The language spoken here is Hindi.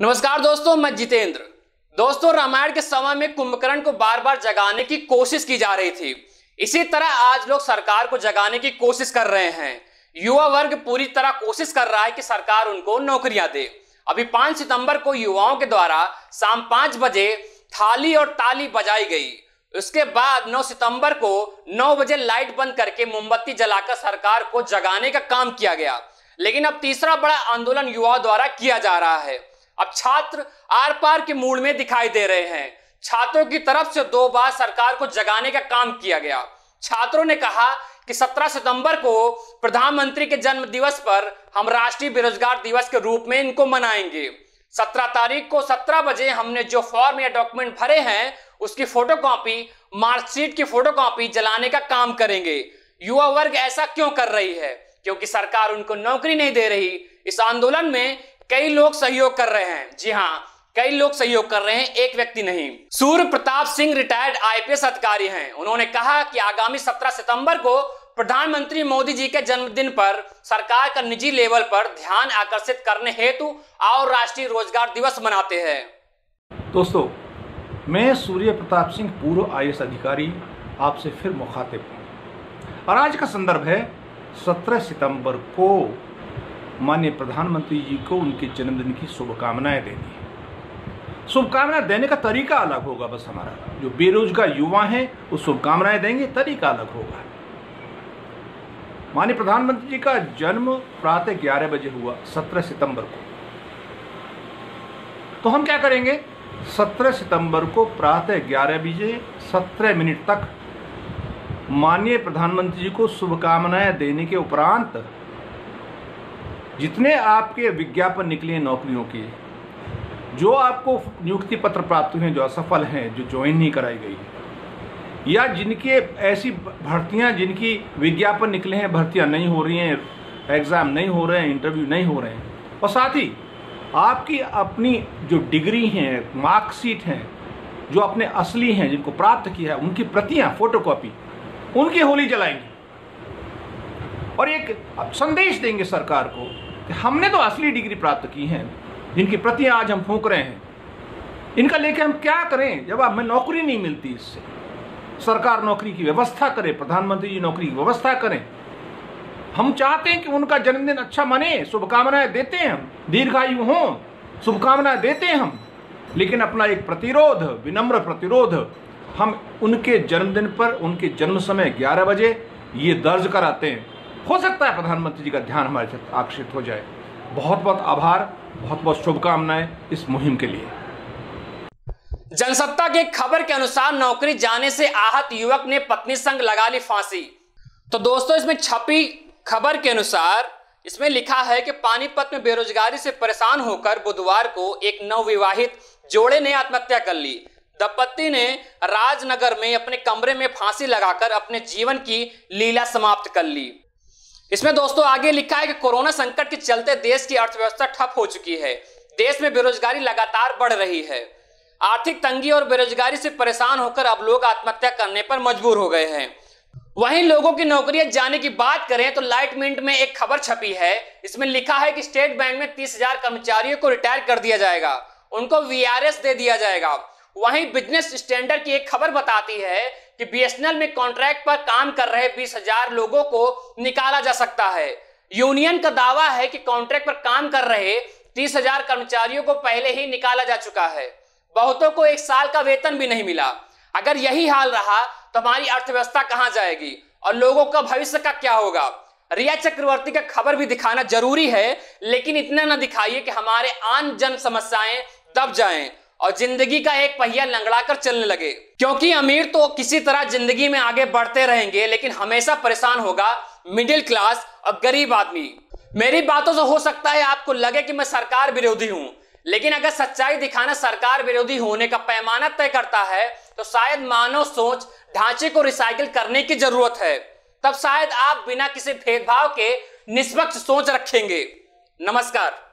नमस्कार दोस्तों, मैं जितेंद्र। दोस्तों, रामायण के समय में कुंभकर्ण को बार बार जगाने की कोशिश की जा रही थी। इसी तरह आज लोग सरकार को जगाने की कोशिश कर रहे हैं। युवा वर्ग पूरी तरह कोशिश कर रहा है कि सरकार उनको नौकरियां दे। अभी 5 सितंबर को युवाओं के द्वारा शाम 5 बजे थाली और ताली बजाई गई। उसके बाद 9 सितंबर को 9 बजे लाइट बंद करके मोमबत्ती जलाकर सरकार को जगाने का काम किया गया। लेकिन अब तीसरा बड़ा आंदोलन युवाओं द्वारा किया जा रहा है। अब छात्र आर पार के मूड में दिखाई दे रहे हैं। छात्रों की तरफ से 2 बार सरकार को जगाने का काम किया गया। छात्रों ने कहा कि 17 सितंबर को प्रधानमंत्री के जन्म दिवस पर हम राष्ट्रीय बेरोजगार दिवस के रूप में इनको मनाएंगे। 17 तारीख को 17 बजे हमने जो फॉर्म या डॉक्यूमेंट भरे हैं उसकी फोटोकॉपी, मार्कशीट की फोटोकॉपी जलाने का काम करेंगे। युवा वर्ग ऐसा क्यों कर रही है? क्योंकि सरकार उनको नौकरी नहीं दे रही। इस आंदोलन में कई लोग सहयोग कर रहे हैं। जी हाँ, कई लोग सहयोग कर रहे हैं, एक व्यक्ति नहीं। सूर्य प्रताप सिंह रिटायर्ड आईपीएस अधिकारी हैं। उन्होंने कहा कि आगामी 17 सितंबर को प्रधानमंत्री मोदी जी के जन्मदिन पर सरकार का निजी लेवल पर ध्यान आकर्षित करने हेतु और राष्ट्रीय रोजगार दिवस मनाते हैं। दोस्तों, मैं सूर्य प्रताप सिंह पूर्व आईएएस अधिकारी आपसे फिर मुखातिब हूँ और आज का संदर्भ है 17 सितंबर को माननीय प्रधानमंत्री जी को उनके जन्मदिन की शुभकामनाएं देनी। शुभकामनाएं देने का तरीका अलग होगा। बस हमारा जो बेरोजगार युवा हैं वो शुभकामनाएं देंगे, तरीका अलग होगा। माननीय प्रधानमंत्री जी का जन्म प्रातः 11 बजे हुआ 17 सितंबर को। तो हम क्या करेंगे? 17 सितंबर को प्रातः 11 बजे 17 मिनट तक माननीय प्रधानमंत्री जी को शुभकामनाएं देने के उपरांत जितने आपके विज्ञापन निकले हैं नौकरियों के, जो आपको नियुक्ति पत्र प्राप्त हुए हैं, जो असफल हैं, जो ज्वाइन नहीं कराई गई, या जिनके ऐसी भर्तियां जिनकी विज्ञापन निकले हैं, भर्तियां नहीं हो रही हैं, एग्जाम नहीं हो रहे हैं, इंटरव्यू नहीं हो रहे हैं, और साथ ही आपकी अपनी जो डिग्री हैं, मार्कशीट हैं, जो अपने असली हैं, जिनको प्राप्त किया है, उनकी प्रतियां, फोटोकॉपी, उनकी होली जलाएंगे और एक संदेश देंगे सरकार को कि हमने तो असली डिग्री प्राप्त की हैं, जिनकी प्रतियां आज हम फूंक रहे हैं, इनका लेके हम क्या करें जब हमें नौकरी नहीं मिलती। इससे सरकार नौकरी की व्यवस्था करे, प्रधानमंत्री जी नौकरी की व्यवस्था करें। हम चाहते हैं कि उनका जन्मदिन अच्छा मने, शुभकामनाएं देते हैं, हम दीर्घायु हों, शुभकामनाएं देते हैं हम, लेकिन अपना एक प्रतिरोध, विनम्र प्रतिरोध हम उनके जन्मदिन पर, उनके जन्म समय 11 बजे ये दर्ज कराते हैं। हो सकता है प्रधानमंत्री जी का ध्यान हमारे साथ आकर्षित हो जाए। बहुत बहुत आभार, बहुत बहुत शुभकामनाएं इस मुहिम के लिए। जनसत्ता की खबर के अनुसार नौकरी जाने से आहत युवक ने पत्नी संग लगा ली फांसी। तो दोस्तों, इसमें छपी खबर के अनुसार इसमें लिखा है कि पानीपत में बेरोजगारी से परेशान होकर बुधवार को एक नवविवाहित जोड़े ने आत्महत्या कर ली। दंपत्ति ने राजनगर में अपने कमरे में फांसी लगाकर अपने जीवन की लीला समाप्त कर ली। इसमें दोस्तों आगे लिखा है कि कोरोना संकट के चलते देश की अर्थव्यवस्था ठप हो चुकी है। देश में बेरोजगारी लगातार बढ़ रही है। आर्थिक तंगी और बेरोजगारी से परेशान होकर अब लोग आत्महत्या करने पर मजबूर हो गए हैं। वहीं लोगों की नौकरियां जाने की बात करें तो लाइट मिनट में एक खबर छपी है। इसमें लिखा है कि स्टेट बैंक में 30,000 कर्मचारियों को रिटायर कर दिया जाएगा, उनको वीआरएस दे दिया जाएगा। वहीं बिजनेस स्टैंडर्ड की एक खबर बताती है कि बीएसएनएल में कॉन्ट्रैक्ट पर काम कर रहे 20,000 लोगों को निकाला जा सकता है। यूनियन का दावा है कि कॉन्ट्रैक्ट पर काम कर रहे 30,000 कर्मचारियों को पहले ही निकाला जा चुका है। बहुतों को 1 साल का वेतन भी नहीं मिला। अगर यही हाल रहा तो हमारी अर्थव्यवस्था कहां जाएगी और लोगों का भविष्य का क्या होगा? रिया चक्रवर्ती का खबर भी दिखाना जरूरी है, लेकिन इतना ना दिखाइए कि हमारे आम जन समस्याएं दब जाएं और जिंदगी का एक पहिया लंगड़ा कर चलने लगे। क्योंकि अमीर तो किसी तरह जिंदगी में आगे बढ़ते रहेंगे, लेकिन हमेशा परेशान होगा मिडिल क्लास और गरीब आदमी। मेरी बातों से हो सकता है आपको लगे कि मैं सरकार विरोधी हूं, लेकिन अगर सच्चाई दिखाना सरकार विरोधी होने का पैमाना तय करता है तो शायद मानव सोच ढांचे को रिसाइकिल करने की जरूरत है। तब शायद आप बिना किसी भेदभाव के निष्पक्ष सोच रखेंगे। नमस्कार।